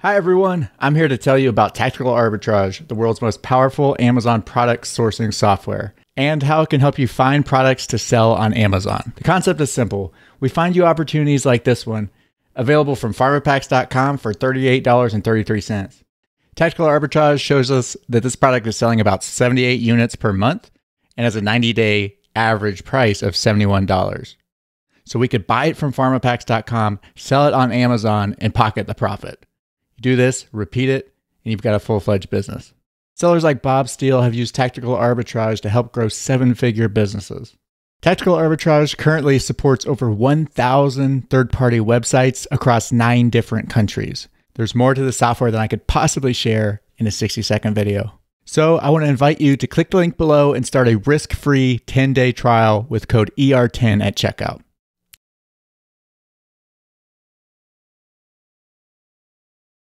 Hi everyone, I'm here to tell you about Tactical Arbitrage, the world's most powerful Amazon product sourcing software, and how it can help you find products to sell on Amazon. The concept is simple. We find you opportunities like this one, available from farmerpacks.com for $38.33. Tactical Arbitrage shows us that this product is selling about 78 units per month and has a 90-day average price of $71. So we could buy it from farmerpacks.com, sell it on Amazon, and pocket the profit. You do this, repeat it, and you've got a full-fledged business. Sellers like Bob Steele have used Tactical Arbitrage to help grow seven-figure businesses. Tactical Arbitrage currently supports over 1,000 third-party websites across 9 different countries. There's more to the software than I could possibly share in a 60-second video. So I want to invite you to click the link below and start a risk-free 10-day trial with code ER10 at checkout.